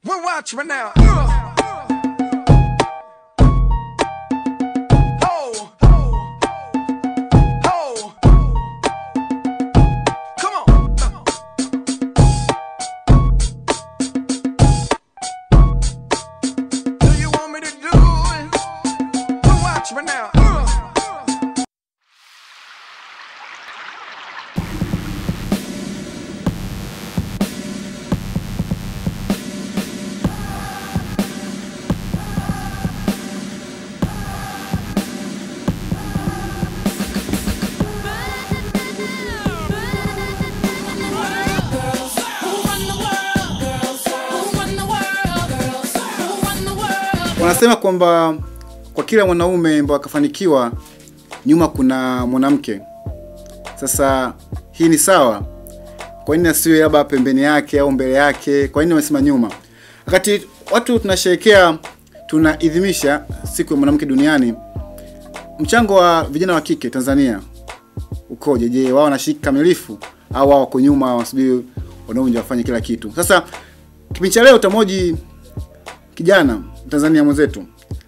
We'll watch right now. Come on. Do you want me to do it? We'll watch right now. Wanasema kwamba kwa kila mwanaume ambaye akafanikiwa nyuma kuna mwanamke. Sasa hii ni sawa? Kwa nini asiwe labda pembeni yake au mbele yake? Kwa nini wamesema nyuma? Wakati watu tunasherehekea, tunaadhimisha siku ya mwanamke duniani, mchango wa vijana wa kike Tanzania ukoje? Je, wao wanashiriki kamilifu au wao wako nyuma wasubiri wanaume wafanye kila kitu? Sasa kipindi cha leo utamoji kijana Tanzania mwenzetu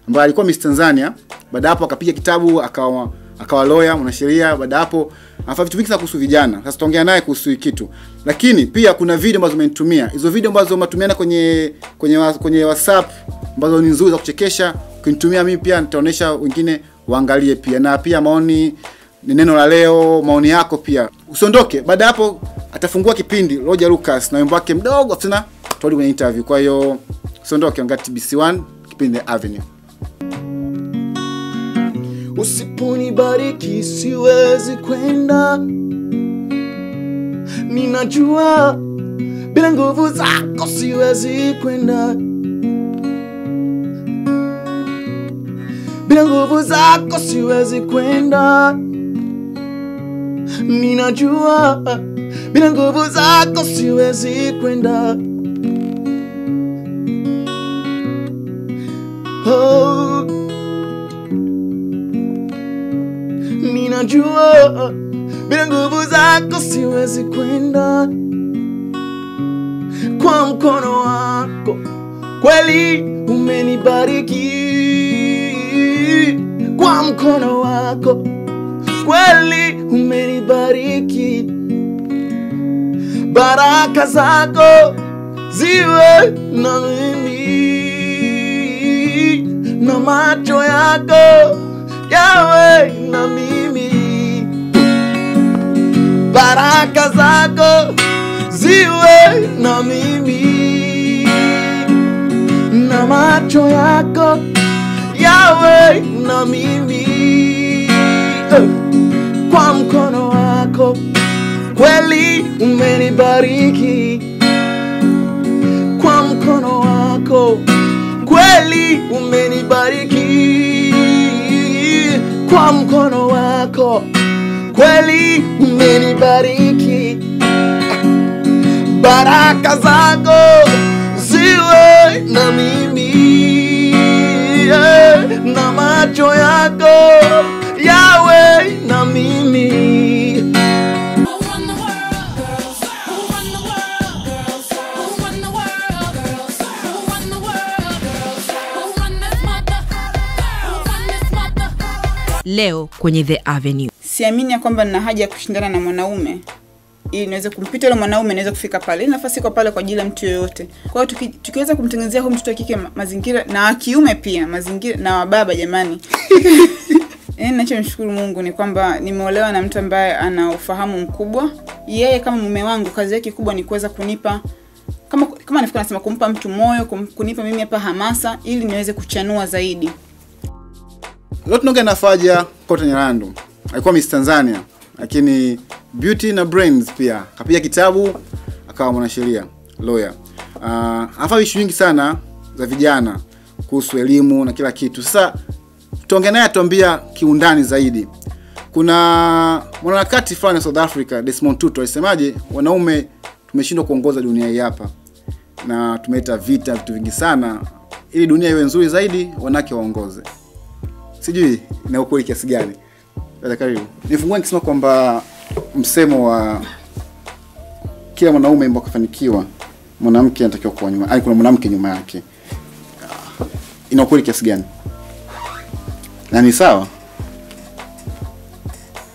ambaye alikuwa Miss Tanzania, baada hapo akapiga kitabu akawa lawyer, mwanasheria, baada hapo anafanya vitu vingi sana kuhusu vijana. Sasa tutaongea naye kuhusu kitu. Lakini pia kuna video ambazo umenitumia. Hizo video ambazo umatumiana kwenye WhatsApp ambazo ni nzuri za kuchekesha, ukinitumia mimi pia nitaonesha wengine waangalie pia. Na pia maoni ni neno la leo, maoni yako pia. Usiondoke. Baada hapo atafungua kipindi Roger Lucas na wimbo wake mdogo tena turudi kwenye interview. Kwa hiyo usiondoke, anga TBC1 kipindi Avenue. Usiponibariki siwezi kwenda. Ninajua bila nguvu zako siwezi kwenda. Bila nguvu zako siwezi kwenda. Ninajua bila nguvu zako siwezi kwenda. Oh, ninajua bila nguvu zako siwezi kwenda. Kwa mkono wako kweli umenibariki. Kwa mkono wako kweli umenibariki. Baraka zako ziwe na mimi, na macho yako yawe na mimi. Baraka zako ziwe na mimi, na macho yako yawe na mimi. Kwa mkono wako kweli umenibariki. Kwa mkono wako kweli umenibariki. Kwa mkono wako kweli umenibariki. Baraka zako ziwe na mimi, na macho yako yawe na mimi. Leo kwenye The Avenue. Siamini kwamba nina haja ya kushindana na mwanaume ili niweze kumpita yule mwanaume, niweze kufika pale. Nafasi iko pale kwa ajili ya mtu yoyote. Kwa hiyo tukiweza kumtengenezea huyu mtoto wa kike mazingira, na wa kiume pia mazingira, na wa baba jamani. Ninachomshukuru Mungu ni kwamba nimeolewa na mtu ambaye ana ufahamu mkubwa. Yeye kama mume wangu kazi yake kubwa ni kuweza kunipa kama nafikiri nasema kumpa mtu moyo, kunipa mimi hapa hamasa ili niweze kuchanua zaidi. Leo tunaongea na Faja Kote Nyarandu. Alikuwa Miss Tanzania, lakini beauty na brains pia. Kapiga kitabu, akawa mwanasheria, lawyer. Anafanya vitu vingi sana za vijana kuhusu elimu na kila kitu. Sasa tuongea naye atuambia kiundani zaidi. Kuna mwanaharakati fulani South Africa, Desmond Tutu, alisemaje wanaume tumeshindwa kuongoza dunia hii hapa. Na tumeleta vita vitu vingi sana ili dunia iwe nzuri zaidi, wanawake waongoze. Sijui na ukweli kiasi gani. Dada karibu. Nifungue nikisema kwamba msemo wa kila mwanaume ambaye kafanikiwa mwanamke anatakiwa kuwa nyuma, kuna mwanamke nyuma yake, ina ukweli kiasi gani? Na ni sawa?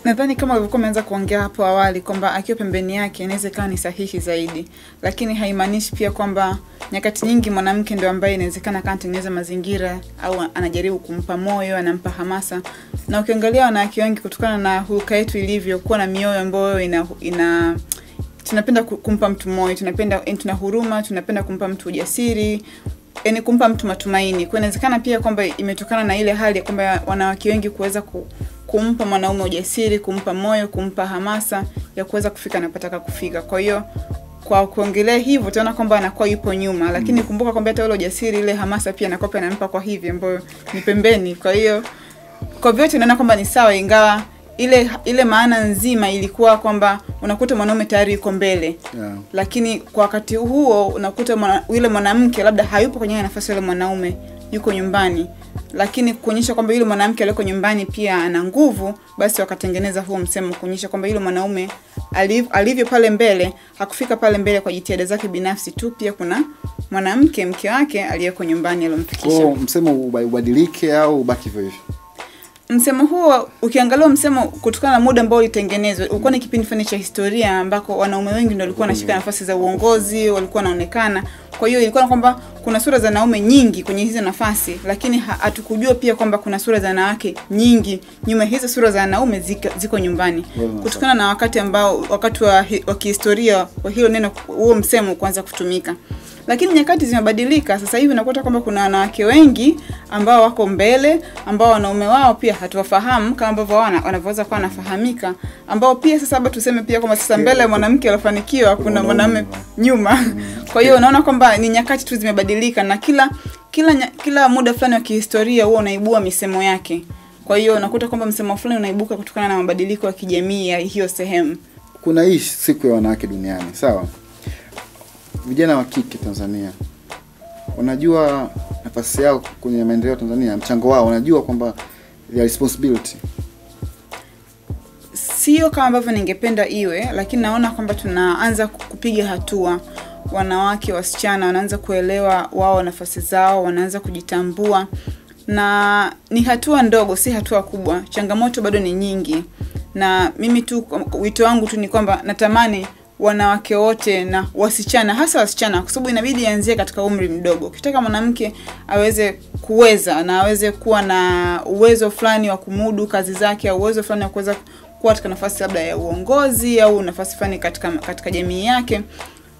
Nadhani kama ulivyokuwa umeanza kuongea hapo awali kwamba akiwa pembeni yake inaweza kuwa ni sahihi zaidi, lakini haimaanishi pia kwamba nyakati nyingi mwanamke ndio ambaye inawezekana anatengeneza mazingira au anajaribu kumpa moyo, anampa hamasa. Na ukiangalia wanawake wengi kutokana na hulka yetu ilivyo kuwa na mioyo ambayo ina tunapenda kumpa mtu moyo, tuna huruma, tunapenda kumpa mtu ujasiri, yani kumpa mtu matumaini. Kwa inawezekana pia kwamba imetokana na ile hali kwamba wanawake wengi kuweza kumpa mwanaume ujasiri, kumpa moyo, kumpa hamasa ya kuweza kufika anapotaka kufika. Kwa hiyo kwa kuongelea hivyo utaona kwamba anakuwa yupo nyuma, lakini kumbuka kwamba hata ile ujasiri, ile hamasa pia anakuwa anampa kwa hivi ambayo ni pembeni. Kwa hiyo kwa vyote unaona kwamba ni sawa, ingawa ile maana nzima ilikuwa kwamba unakuta mwanaume tayari yuko mbele. Lakini kwa wakati huo unakuta yule mwanamke labda hayupo kwenye nafasi ya mwanaume, yuko nyumbani. Lakini kuonyesha kwamba yule mwanamke aliyeko nyumbani pia ana nguvu, basi wakatengeneza huo msemo kuonyesha kwamba yule mwanaume alivyo pale mbele, hakufika pale mbele kwa jitihada zake binafsi tu, pia kuna mwanamke, mke wake aliyeko nyumbani alomfikisha. Kwa msemo ubadilike au ubaki hivyo hivyo? Msemo huo ukiangalia msemo kutokana na muda ambao ulitengenezwa, ulikuwa ni kipindi fulani cha historia ambako wanaume wengi ndio walikuwa wanashika nafasi za uongozi, walikuwa wanaonekana. Kwa hiyo ilikuwa kwamba kuna sura za wanaume nyingi kwenye hizo nafasi, lakini hatukujua pia kwamba kuna sura za wanawake nyingi nyuma hizo sura za wanaume ziko nyumbani. Kutokana na wakati wa kihistoria wa hilo neno, huo msemo kuanza kutumika. Lakini nyakati zimebadilika. Sasa hivi unakuta kwamba kuna wanawake wengi ambao wako mbele, ambao wanaume wao pia hatuwafahamu kama ambavyo wanaweza kuwa wanafahamika, ambao pia sasa hapa tuseme pia kwamba sasa mbele ya mwanamke alofanikiwa kuna mwanamume nyuma. Kwa hiyo unaona kwamba ni nyakati tu zimebadilika, na kila muda fulani wa kihistoria huo unaibua misemo yake. Kwa hiyo unakuta kwamba msemo fulani unaibuka kutokana na mabadiliko ya kijamii ya hiyo sehemu. Kuna hii siku ya wanawake duniani, sawa? Vijana wa kike Tanzania unajua nafasi yao kwenye maendeleo ya Tanzania, mchango wao, unajua kwamba their responsibility? Sio kama ambavyo ningependa iwe, lakini naona kwamba tunaanza kupiga hatua. Wanawake, wasichana wanaanza kuelewa wao nafasi zao, wanaanza kujitambua, na ni hatua ndogo, si hatua kubwa. Changamoto bado ni nyingi, na mimi tu wito wangu tu ni kwamba natamani wanawake wote na wasichana, hasa wasichana, kwa sababu inabidi ianzie katika umri mdogo. Ukitaka mwanamke aweze kuweza na aweze kuwa na uwezo fulani wa kumudu kazi zake, au uwezo fulani wa kuweza kuwa katika nafasi labda ya uongozi au nafasi fulani katika jamii yake,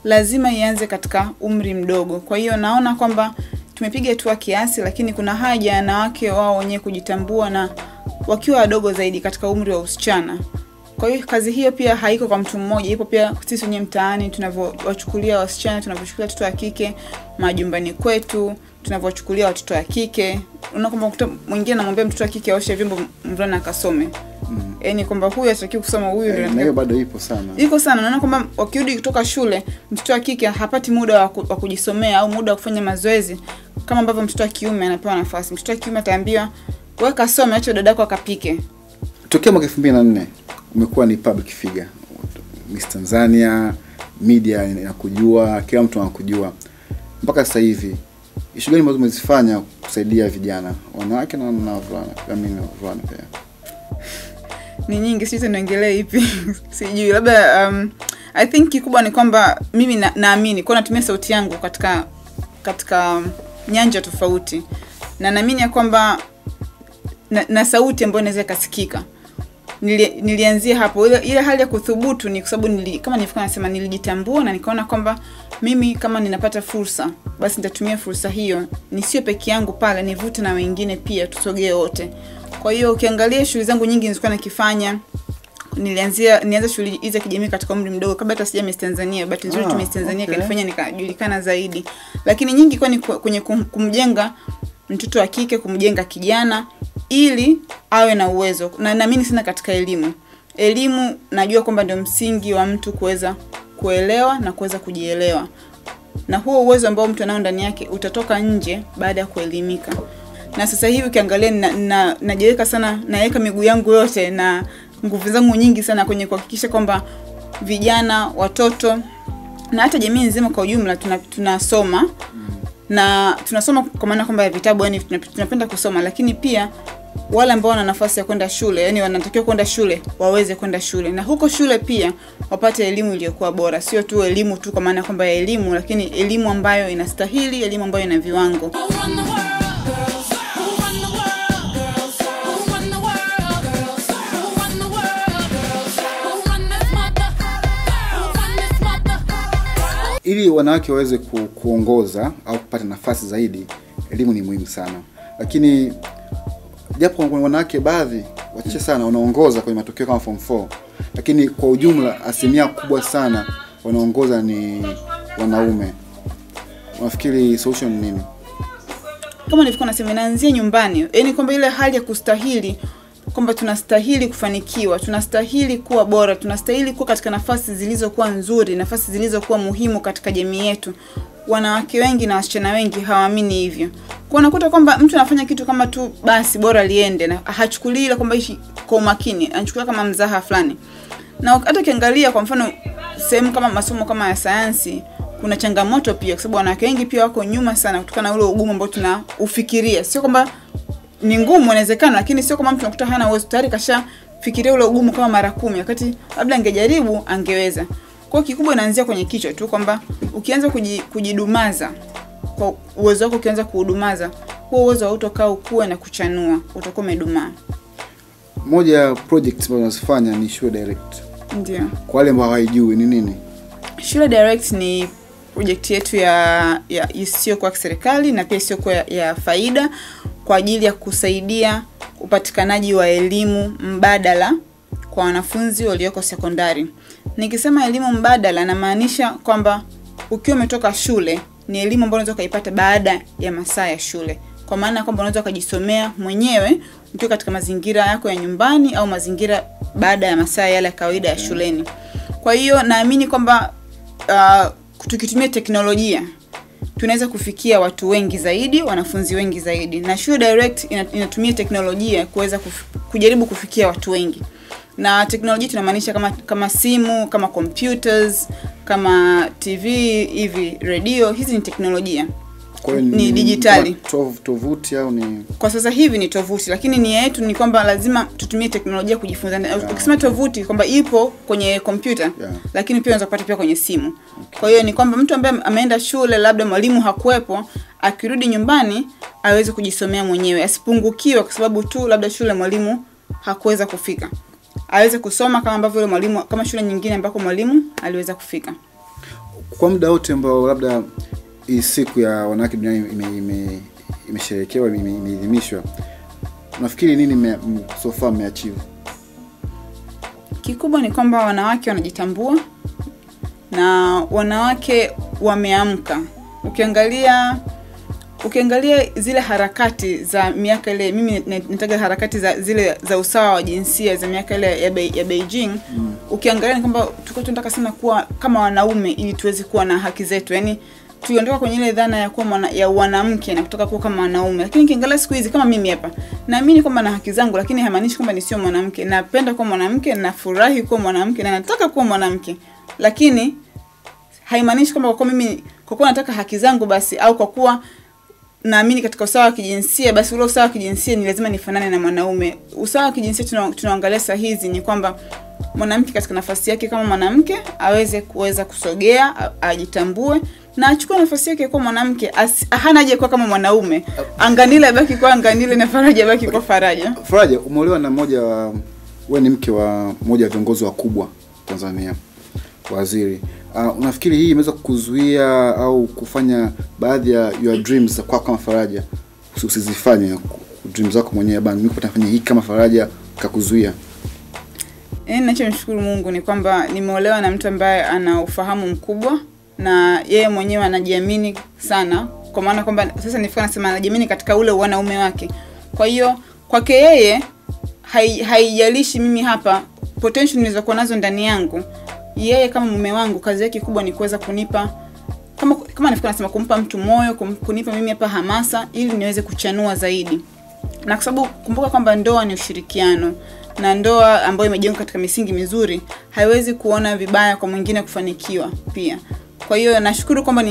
lazima ianze katika umri mdogo. Kwa hiyo naona kwamba tumepiga hatua kiasi, lakini kuna haja ya wanawake wao wenyewe kujitambua na wakiwa wadogo zaidi katika umri wa usichana. Kwa hiyo kazi hiyo pia haiko kwa mtu mmoja, ipo pia sisi wenyewe mtaani tunavyowachukulia wasichana, tunavyochukulia watoto wa kike majumbani kwetu, tunavyochukulia watoto wa kike. Unaona kwamba mwingine anamwambia mtoto wa kike aoshe vyombo, mvulana akasome. Yaani kwamba huyu hataki kusoma, huyu ndio anataka. Bado ipo sana. Iko sana. Naona kwamba wakirudi kutoka shule, mtoto wa kike hapati muda wa kujisomea au muda wa kufanya mazoezi kama ambavyo mtoto wa kiume anapewa nafasi. Mtoto wa kiume ataambiwa wewe kasome, acha dadako akapike. Tokea mwaka 2004 umekuwa ni public figure. Miss Tanzania, media inakujua, kila mtu anakujua. Mpaka sasa hivi issue gani ambazo umezifanya kusaidia vijana, wanawake na wavulana, wavulana pia? Ni nyingi, sisi tunaongelea ipi? Sijui, labda I think kikubwa ni kwamba mimi naamini kwa natumia sauti yangu katika nyanja tofauti, na naamini ya kwamba na sauti ambayo inaweza kusikika. Nilianzia hapo. Ile hali ya kuthubutu ni kwa sababu kama nilikuwa nasema nilijitambua na nikaona kwamba mimi kama ninapata fursa, basi nitatumia fursa hiyo, nisio peke yangu pale, nivute na wengine pia, tusogee wote. Kwa hiyo ukiangalia shughuli zangu nyingi nilikuwa nikifanya, nianza shughuli hizo kijamii katika umri mdogo kabla hata sija Miss Tanzania. Bahati nzuri tu Miss Tanzania kanifanya nikajulikana zaidi. Lakini nyingi kwa ni kwenye kumjenga mtoto wa kike, kumjenga kijana ili awe na uwezo. Na naamini sana katika elimu. Elimu najua kwamba ndio msingi wa mtu kuweza kuelewa na kuweza kujielewa. Na huo uwezo ambao mtu anao ndani yake utatoka nje baada ya kuelimika. Na sasa hivi ukiangalia najiweka sana, naweka miguu yangu yote na nguvu zangu nyingi sana kwenye kuhakikisha kwamba vijana, watoto na hata jamii nzima kwa ujumla tunasoma na tunasoma kwa maana kwamba ya vitabu, yani tunapenda kusoma, lakini pia wale ambao wana nafasi ya kwenda shule, yani wanatakiwa kwenda shule, waweze kwenda shule, na huko shule pia wapate elimu iliyokuwa bora, sio tu elimu tu kwa maana kwamba ya elimu, lakini elimu ambayo inastahili, elimu ambayo ina viwango. Ili wanawake waweze kuongoza au kupata nafasi zaidi, elimu ni muhimu sana. Lakini japo kwa wanawake baadhi wachache sana wanaongoza kwenye matokeo kama form 4, lakini kwa ujumla asilimia kubwa sana wanaongoza ni wanaume. Unafikiri solution ni nini? Kama nilivyokuwa nasema, inaanzia nyumbani. Yaani kwamba ile hali ya kustahili, kwamba tunastahili kufanikiwa, tunastahili kuwa bora, tunastahili kuwa katika nafasi zilizokuwa nzuri, nafasi zilizokuwa muhimu katika jamii yetu. Wanawake wengi na wasichana wengi hawaamini hivyo. Kwa unakuta kwamba mtu anafanya kitu kama tu basi bora liende, na hachukulii ile kwamba ishi kwa umakini, anachukulia kama mzaha fulani. Na hata kiangalia kwa mfano sehemu kama masomo kama ya sayansi, kuna changamoto pia kwa sababu wanawake wengi pia wako nyuma sana kutokana na ule ugumu ambao tunaufikiria. Sio kwamba ni ngumu, inawezekana, lakini sio kama mtu anakuta hana uwezo, tayari kashafikiria ule ugumu kama mara 10, wakati labda angejaribu angeweza. Kwa kikubwa inaanzia kwenye kichwa tu, kwamba ukianza kujidumaza kwa uwezo wako, ukianza kuudumaza, huo uwezo hautokaa ukue na kuchanua, utakuwa umedumaa. Moja ya project ambazo tunazifanya ni Shule Direct. Ndio. Kwa wale ambao hawajui ni nini? Shule Direct ni project yetu ya isiyo kwa serikali na pia isiyo kwa ya faida, kwa ajili ya kusaidia upatikanaji wa elimu mbadala kwa wanafunzi walioko sekondari. Nikisema elimu mbadala namaanisha kwamba ukiwa umetoka shule, ni elimu ambayo unaweza kuipata baada ya masaa ya shule. Kwa maana kwamba unaweza kujisomea mwenyewe ukiwa katika mazingira yako ya nyumbani au mazingira baada ya masaa yale ya kawaida ya shuleni. Kwa hiyo naamini kwamba tukitumia teknolojia tunaweza kufikia watu wengi zaidi, wanafunzi wengi zaidi. Na Shule Direct inatumia teknolojia kuweza kujaribu kufikia watu wengi. Na teknolojia tunamaanisha kama simu, kama computers, kama TV, hivi radio, hizi ni teknolojia. Ni digitali. Tovuti au ni? Kwa sasa hivi ni tovuti, lakini nia yetu ni kwamba lazima tutumie teknolojia kujifunza. Ukisema tovuti kwamba ipo kwenye kompyuta, lakini pia unaweza kupata pia kwenye simu. Okay. Kwa hiyo ni kwamba mtu ambaye ameenda shule, labda mwalimu hakuepo, akirudi nyumbani aweze kujisomea mwenyewe, asipungukiwe kwa sababu tu labda shule mwalimu hakuweza kufika. Aweze kusoma kama ambavyo yule mwalimu, kama shule nyingine ambako mwalimu aliweza kufika. Kwa muda wote ambao labda hii siku ya wanawake duniani imesherekewa, imeadhimishwa, unafikiri nini so far mmeachieve? Kikubwa ni kwamba wanawake wanajitambua na wanawake wameamka. Ukiangalia zile harakati za miaka ile, mimi nitaga harakati za zile za usawa wa jinsia za miaka ile ya Beijing, ukiangalia ni kwamba tulikuwa tunataka sana kuwa kama wanaume ili tuweze kuwa na haki zetu. Yaani tuliondoka kwenye ile dhana ya kuwa ya wanamke na kutoka kuwa kama wanaume. Lakini kiangalia siku hizi kama mimi hapa, naamini kwamba na haki zangu, lakini haimaanishi kwamba ni sio mwanamke. Napenda kuwa mwanamke, nafurahi kuwa mwanamke na nataka kuwa mwanamke. Lakini haimaanishi kwamba kwa mimi kwa kuwa nataka haki zangu basi, au kwa kuwa naamini katika usawa wa kijinsia basi ule usawa wa kijinsia ni lazima nifanane na mwanaume. Usawa wa kijinsia tunaangalia saa hizi ni kwamba mwanamke katika nafasi yake kama mwanamke aweze kuweza kusogea, ajitambue na achukue nafasi yake kwa mwanamke. Hana haja kuwa kama mwanaume. Anganile baki kwa Anganile na Faraja baki kwa Faraja. Faraja, umeolewa na wewe ni mke wa mmoja wa viongozi wakubwa Tanzania, waziri. Unafikiri hii imeweza kukuzuia au kufanya baadhi ya your dreams kwa kama Faraja usizifanye, dreams zako mwenyewe bana, mimi nafanya hii kama Faraja kakuzuia? Ninachomshukuru Mungu ni kwamba nimeolewa na mtu ambaye ana ufahamu mkubwa na yeye mwenyewe anajiamini sana, kwa maana kwamba sasa nifika nasema anajiamini katika ule wanaume wake. Kwa hiyo kwake yeye haijalishi mimi hapa potential nilizokuwa nazo ndani yangu. Yeye kama mume wangu kazi yake kubwa ni kuweza kunipa kama nifika nasema kumpa mtu moyo, kunipa mimi hapa hamasa ili niweze kuchanua zaidi. Na kwa sababu kumbuka kwamba ndoa ni ushirikiano, na ndoa ambayo imejengwa katika misingi mizuri haiwezi kuona vibaya kwa mwingine kufanikiwa pia. Kwa hiyo nashukuru kwamba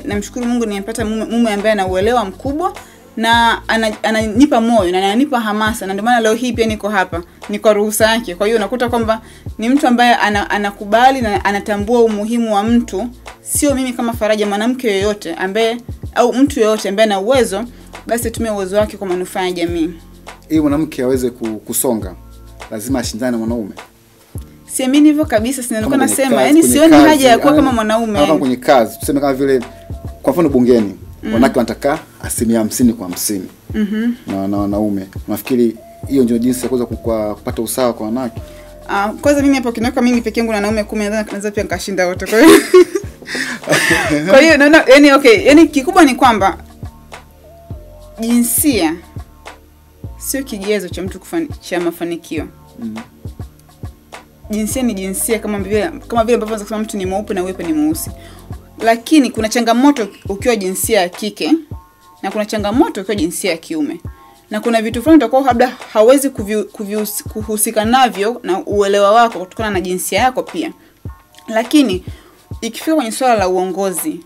namshukuru Mungu nimepata mume ambaye ana uelewa mkubwa na ananipa moyo na ananipa hamasa, na ndio maana leo hii pia niko hapa, ni kwa ruhusa yake. Kwa hiyo unakuta kwamba ni mtu ambaye anakubali na anatambua umuhimu wa mtu, sio mimi kama Faraja, mwanamke yoyote ambaye au mtu yoyote ambaye ana uwezo, basi tumie uwezo wake kwa manufaa ya jamii. Ili mwanamke aweze kusonga lazima ashindane na mwanaume. Siamini hivyo kabisa, nilikuwa nasema, yani sioni haja ya kuwa kama mwanaume. Hapa kwenye kazi, tuseme kama vile kwa mfano bungeni, wanawake wanataka 50% kwa 50. Na wanaume. Nafikiri hiyo ndio jinsi ya kuweza kupata usawa kwa wanawake. Kwanza mimi hapo kinaweka mimi peke yangu na wanaume 10 naweza pia nikashinda wote. Kwa hiyo kwa hiyo yani okay, yani kikubwa ni kwamba jinsia sio kigezo cha mtu cha mafanikio. Jinsia ni jinsia, kama vile ambavyo kusema mtu ni mweupe na wewe ni mweusi. Lakini kuna changamoto ukiwa jinsia ya kike na kuna changamoto ukiwa jinsia ya kiume. Na kuna vitu fulani utakuwa labda hawezi kuhusika navyo na uelewa wako kutokana na jinsia yako pia. Lakini ikifika kwenye swala la uongozi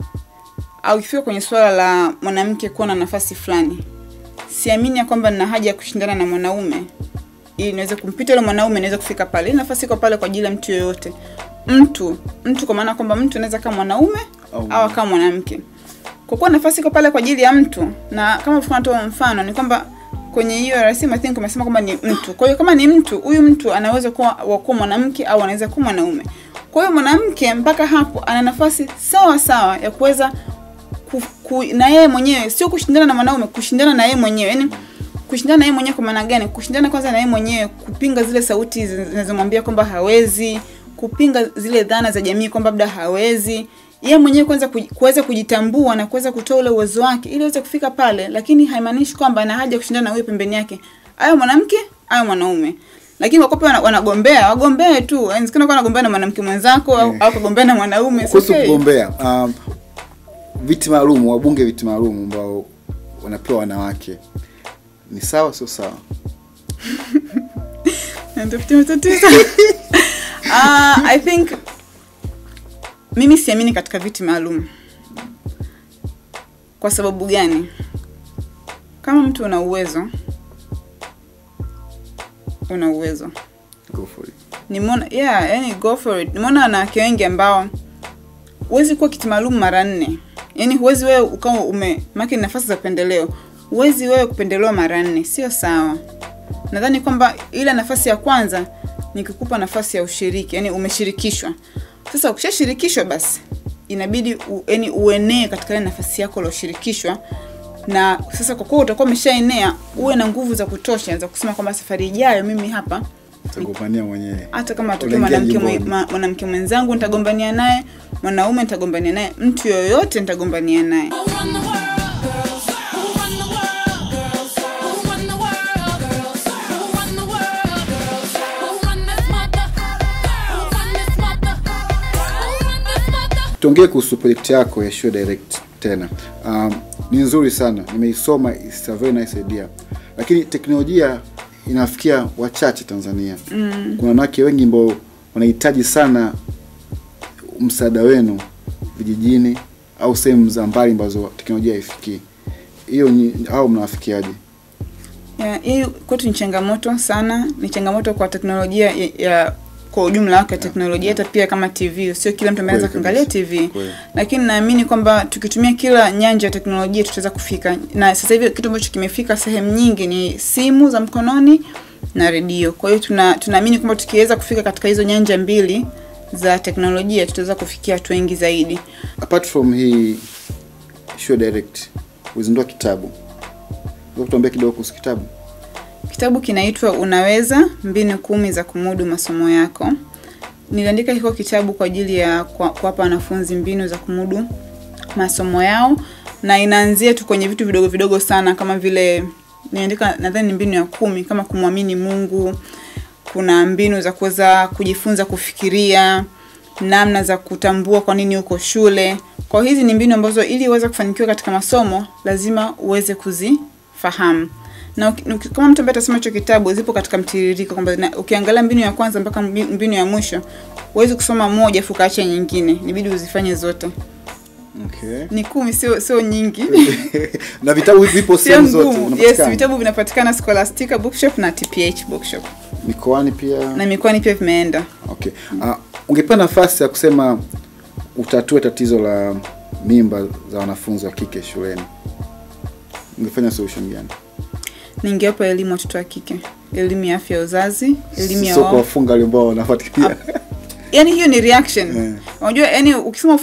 au ikifika kwenye swala la mwanamke kuwa na nafasi fulani, siamini kwamba nina haja ya kushindana na mwanaume ili niweze kumpita yule mwanaume, niweze kufika pale. Nafasi iko pale kwa ajili ya mtu yoyote. Mtu kwa maana kwamba mtu anaweza kama mwanaume au kama mwanamke. Kwa kuwa nafasi iko pale kwa ajili ya mtu, na kama tunatoa mfano ni kwamba kwenye hiyo rasimu I think umesema kwamba ni mtu. Kwa hiyo kama ni mtu, huyu mtu anaweza kuwa mwanamke au anaweza kuwa mwanaume. Kwa hiyo mwanamke mpaka hapo ana nafasi sawa ya kuweza na yeye mwenyewe, sio kushindana na mwanaume, kushindana na yeye mwenyewe. Yaani kushindana na yeye mwenyewe kwa maana gani? Kushindana kwanza na yeye mwenyewe, kupinga zile sauti zinazomwambia kwamba hawezi, kupinga zile dhana za jamii kwamba labda hawezi. Yeye mwenyewe kwanza kuweza kujitambua na kuweza kutoa ule uwezo wake ili aweze kufika pale, lakini haimaanishi kwamba ana haja kushindana na huyo pembeni yake. Ayo mwanamke, ayo mwanaume. Lakini wakope wanagombea, wagombee tu. Yaani sikana kwa anagombea na mwanamke mwenzako au kugombea na mwanaume. Kuhusu kugombea, viti maalum, wabunge viti maalum ambao wanapewa wanawake, ni sawa sio sawa? I think mimi siamini katika viti maalum. Kwa sababu gani? Kama mtu una uwezo, Go for it. Yani go for it. Nimeona wanawake wengi ambao huwezi kuwa kiti maalum mara 4. Yani huwezi wewe ukawa maki nafasi za pendeleo. Huwezi wewe kupendelewa mara 4, sio sawa. Nadhani kwamba ile nafasi ya kwanza ni kukupa nafasi ya ushiriki, yani umeshirikishwa. Sasa ukishashirikishwa basi inabidi uenee katika ile nafasi yako uloshirikishwa, na sasa kwa kuwa utakuwa umeshaenea, uwe na nguvu za kutosha za kusema kwamba safari ijayo mimi hapa nitagombania mwenyewe. Hata kama atokee mwanamke mwenzangu nitagombania naye, mwanaume nitagombania naye, mtu yoyote nitagombania naye. Tuongee kuhusu project yako ya Show Direct tena. Ni nzuri sana. Nimeisoma, it's a very nice idea. Lakini teknolojia inafikia wachache Tanzania. Kuna wanawake wengi ambao wanahitaji sana msaada wenu vijijini au sehemu za mbali ambazo teknolojia haifikii. Hiyo au mnawafikiaje? Hiyo kwetu ni changamoto sana. Ni changamoto kwa teknolojia ya kwa ujumla wake, teknolojia hata pia kama TV. Sio kila mtu anaweza kuangalia TV. Lakini naamini kwamba tukitumia kila nyanja ya teknolojia tutaweza kufika. Na sasa hivi kitu ambacho kimefika sehemu nyingi ni simu za mkononi na redio. Kwa hiyo tunaamini kwamba tukiweza kufika katika hizo nyanja mbili za teknolojia tutaweza kufikia watu wengi zaidi. Apart from hii Show Direct, uzindua kitabu. Unaweza kutuambia kidogo kuhusu kitabu? Kitabu kinaitwa Unaweza, Mbinu 10 za kumudu masomo yako. Niliandika hiko kitabu kwa ajili ya kuwapa wanafunzi mbinu za kumudu masomo yao, na inaanzia tu kwenye vitu vidogo vidogo sana, kama vile niandika nadhani mbinu ya 10 kama kumwamini Mungu. Kuna mbinu za kuweza kujifunza kufikiria, namna za kutambua kwa nini uko shule. Kwa hizi ni mbinu ambazo ili uweze kufanikiwa katika masomo lazima uweze kuzifahamu. Na kama mtu ambaye atasoma hicho kitabu zipo katika mtiririko kwamba ukiangalia mbinu ya kwanza mpaka mbinu ya mwisho, huwezi kusoma moja afu kaacha nyingine, inabidi uzifanye zote. Okay. Ni 10 sio nyingi. Na vitabu vipo sehemu zote unapatikana. Yes, vitabu vinapatikana Scholastica Bookshop na TPH Bookshop. Mikoani pia. Na mikoani pia vimeenda. Okay. Ungepewa nafasi ya kusema utatue tatizo la mimba za wanafunzi wa kike shuleni, ungefanya solution gani? Ningewapa elimu watoto wa kike, elimu ya afya ya uzazi, elimu ya wao. Sio kuwafunga wale ambao wanafuatilia. Yaani hiyo ni reaction. Unajua yani ukisema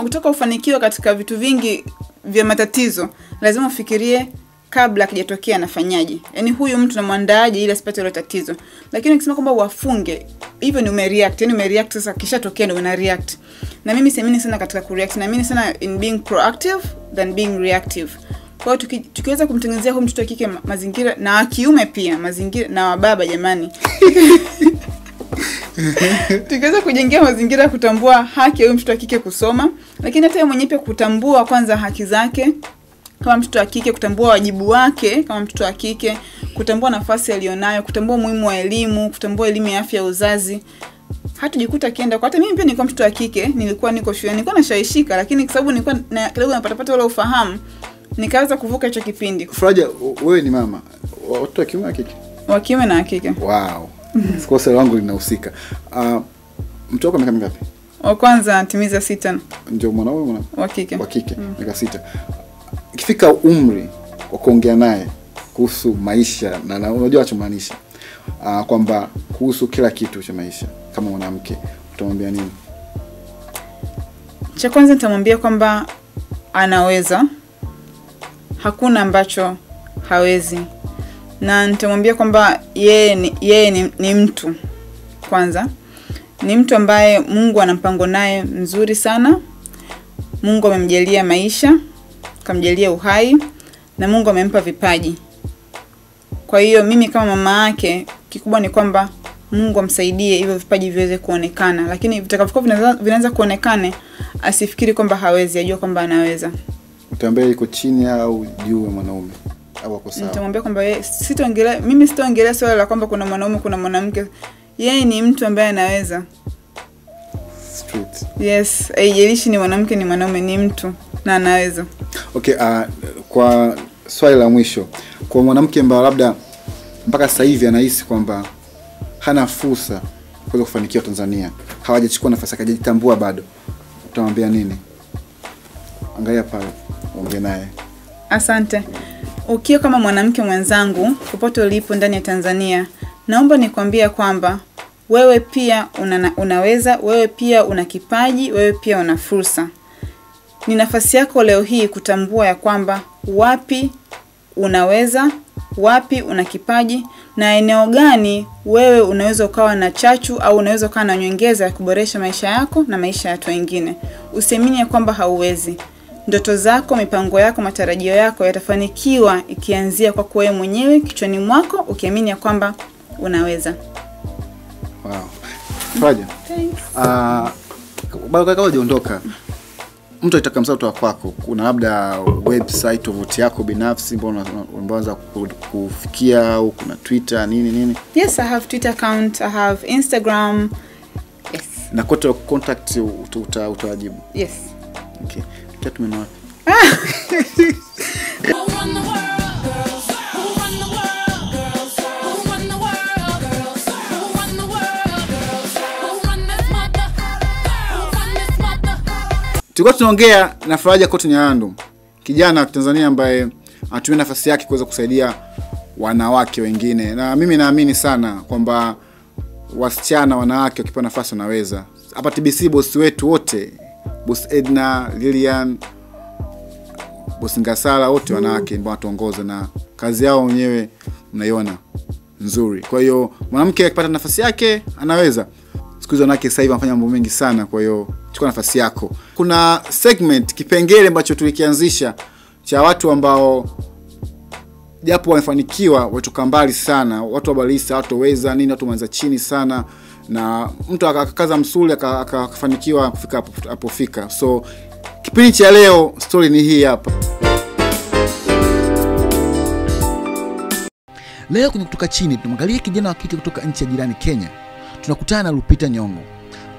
ukitaka ufanikiwe katika vitu vingi vya matatizo, lazima ufikirie kabla kijatokea anafanyaje. Yaani huyu mtu namwandaaje ili asipate ile tatizo. Lakini ukisema kwamba wafunge, hivyo ni umereact. Yaani umereact sasa kishatokea ndio una react. Na mimi siamini sana katika kureact. Na mimi sana in being proactive than being reactive. Kwa hiyo tukiweza kumtengenezea huyu mtoto wa kike mazingira na wa kiume pia, mazingira na wa baba jamani. Tukiweza kujengea mazingira ya kutambua haki ya huyu mtoto wa kike kusoma, lakini hata yeye mwenyewe pia kutambua kwanza haki zake kama mtoto wa kike, kutambua wajibu wake kama mtoto wa kike, kutambua nafasi alionayo, kutambua umuhimu wa elimu, kutambua elimu ya afya ya uzazi. Hatujikuta kienda kwa hata mimi pia nilikuwa mtoto wa kike, nilikuwa niko shule, nilikuwa nashawishika, lakini kwa sababu nilikuwa kidogo napata ule ufahamu, nikaweza kuvuka hicho kipindi. Faraja, wewe ni mama watoto wa kiume na kike? Wa kiume na kike. Wow. Kwa swali langu linahusika. Mtoto wako miaka mingapi? Wa kwanza timiza 6. Ndio mwanaume wa kike. Wa kike, miaka 6. Ikifika umri wa kuongea naye kuhusu maisha na unajua anachomaanisha, kwamba kuhusu kila kitu cha maisha kama mwanamke, utamwambia nini? Cha kwanza nitamwambia kwamba anaweza. Hakuna ambacho hawezi. Na nitamwambia kwamba yeye ni mtu kwanza. Ni mtu ambaye Mungu ana mpango naye mzuri sana. Mungu amemjalia maisha, kamjalia uhai, na Mungu amempa vipaji. Kwa hiyo mimi kama mama yake, kikubwa ni kwamba Mungu amsaidie hivyo vipaji viweze kuonekana, lakini vitakapokuwa vinaanza kuonekana asifikiri kwamba hawezi, ajue kwamba anaweza. Utaambia yuko chini au juu ya mwanaume au wako sawa? Nitamwambia kwamba mimi sitaongelea swala la kwamba kuna mwanaume kuna mwanamke. Yeye ni mtu ambaye anaweza. Street. Yes, haijalishi ni mwanamke ni mwanaume, ni mtu na anaweza. Okay, kwa swali la mwisho, kwa mwanamke ambaye labda mpaka sasa hivi anahisi kwamba hana fursa kuweza kufanikiwa Tanzania, hawajachukua nafasi yake, hajitambua bado, utamwambia nini? Angalia pale, ongea naye. Asante. Ukiwa kama mwanamke mwenzangu popote ulipo ndani ya Tanzania, naomba nikwambie kwamba wewe pia unaweza, wewe pia una kipaji, wewe pia una fursa. Ni nafasi yako leo hii kutambua ya kwamba wapi unaweza, wapi una kipaji, na eneo gani wewe unaweza ukawa na chachu au unaweza ukawa na nyongeza ya kuboresha maisha yako na maisha ya watu wengine. Usiamini ya kwamba hauwezi. Ndoto zako, mipango yako, matarajio yako yatafanikiwa ikianzia kwa wewe mwenyewe kichwani mwako, ukiamini ya kwamba unaweza. Wow. Faraja. Thanks. Baada ya kuondoka, mtu ataka msaada kwako, kuna labda website tovuti yako binafsi mbona unaanza kufikia, au kuna Twitter nini? Yes, I have Twitter account, I have Instagram. Yes. Na kote contact utawajibu? Yes. Okay. Tumenua. Tulikuwa tunaongea na Faraja Kotu Nyalandu, kijana wa Tanzania ambaye anatumia nafasi yake kuweza kusaidia wanawake wengine. Na mimi naamini sana kwamba wasichana, wanawake wakipewa nafasi wanaweza. Hapa TBC boss wetu wote, boss Edna, Lilian, boss Ngasala, wote wanawake ambao watuongoza na kazi yao wenyewe mnaiona nzuri. Kwa hiyo mwanamke akipata nafasi yake anaweza. Siku hizo wanawake sasa hivi wanafanya mambo mengi sana, kwa hiyo chukua nafasi yako. Kuna segment, kipengele ambacho tulikianzisha cha watu ambao japo wamefanikiwa, watoka mbali sana, watu wabalisa, watu weza nini, watu mwanza chini sana, na mtu akakaza msuli akafanikiwa kufika apofika. So kipindi cha leo story ni hii hapa. Leo kwenye Kutoka Chini tunamwangalia kijana wa kike kutoka nchi ya jirani Kenya. Tunakutana na Lupita Nyong'o,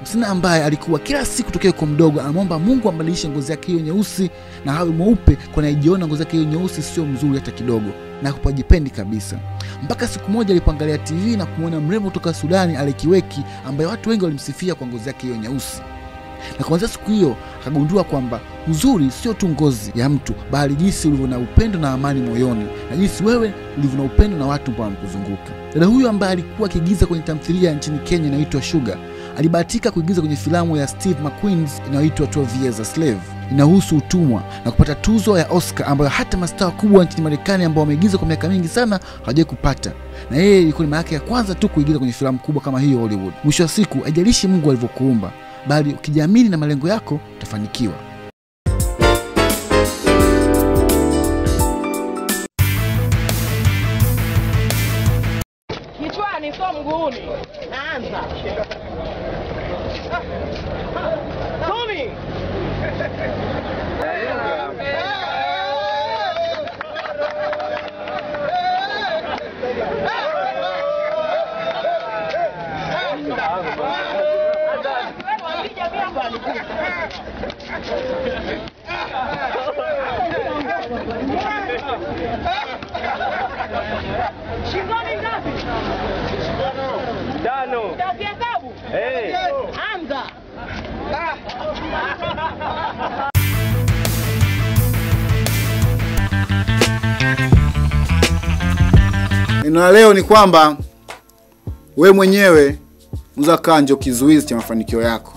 msichana ambaye alikuwa kila siku tokea kwa mdogo anamwomba Mungu ambadilishe ngozi yake hiyo nyeusi na awe mweupe, kwa anajiona ngozi yake hiyo nyeusi sio mzuri hata kidogo na hakujipendi kabisa. Mpaka siku moja alipoangalia TV na kumuona mrembo kutoka Sudani Alekiweki, ambaye watu wengi walimsifia kwa ngozi yake hiyo nyeusi. Na kuanzia siku hiyo akagundua kwamba uzuri sio tu ngozi ya mtu, bali jinsi ulivyo na upendo na amani moyoni, na jinsi wewe ulivyo na upendo na watu ambao wanakuzunguka. Dada huyu ambaye alikuwa akiigiza kwenye tamthilia nchini Kenya inaitwa Sugar, alibahatika kuigiza kwenye filamu ya Steve McQueen's inayoitwa 12 Years a Slave, inahusu utumwa, na kupata tuzo ya Oscar ambayo hata mastaa wakubwa nchini Marekani ambao wameigiza kwa miaka mingi sana hawajawahi kupata. Na yeye ilikuwa ni mara yake ya kwanza tu kuigiza kwenye filamu kubwa kama hiyo Hollywood. Mwisho wa siku, haijalishi Mungu alivyokuumba, bali ukijiamini na malengo yako utafanikiwa. Kichwani sio mguuni. Naanza. Tommy. Shingoni ngapi? Tano. Kazi hesabu? Anza. Neno la leo ni kwamba wewe mwenyewe unaweza kaa ndio kizuizi cha mafanikio yako.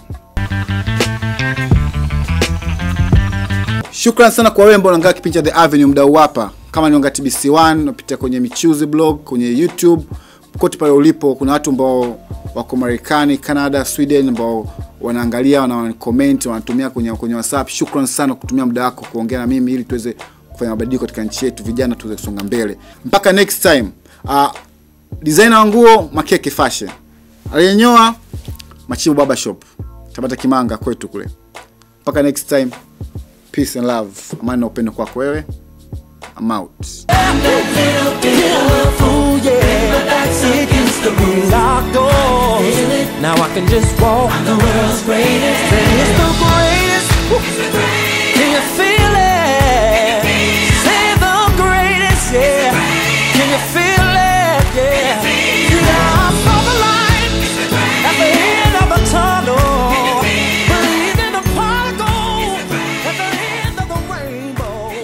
Shukrani sana kwa wewe ambao unaangalia kipindi cha The Avenue mdau hapa. Kama ni unga TBC1, unapita kwenye Michuzi blog, kwenye YouTube, kote pale ulipo kuna watu ambao wako Marekani, Canada, Sweden ambao wanaangalia na wanacomment, wanatumia kwenye WhatsApp. Shukrani sana kutumia muda wako kuongea na mimi ili tuweze kufanya mabadiliko katika nchi yetu, vijana tuweze kusonga mbele. Mpaka next time. Designer wa nguo Makeke Fashion. Aliyenyoa Machibu Baba Shop. Tabata Kimanga kwetu kule. Mpaka next time. Peace and love. Amani na upendo kwako wewe. I'm out. Now I can just walk. I'm the world's greatest. It's the greatest. Can you feel it? Say the greatest, yeah. Can you feel it? Yeah. I saw the light at the end of the tunnel. Believe in the particle at the end of the rainbow.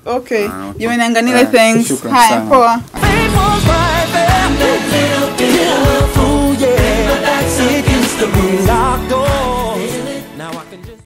Okay. Jamani anganile, thanks. Hi, poa. Fate was right there. Little, yeah. Against the moon. Locked door. Now I can just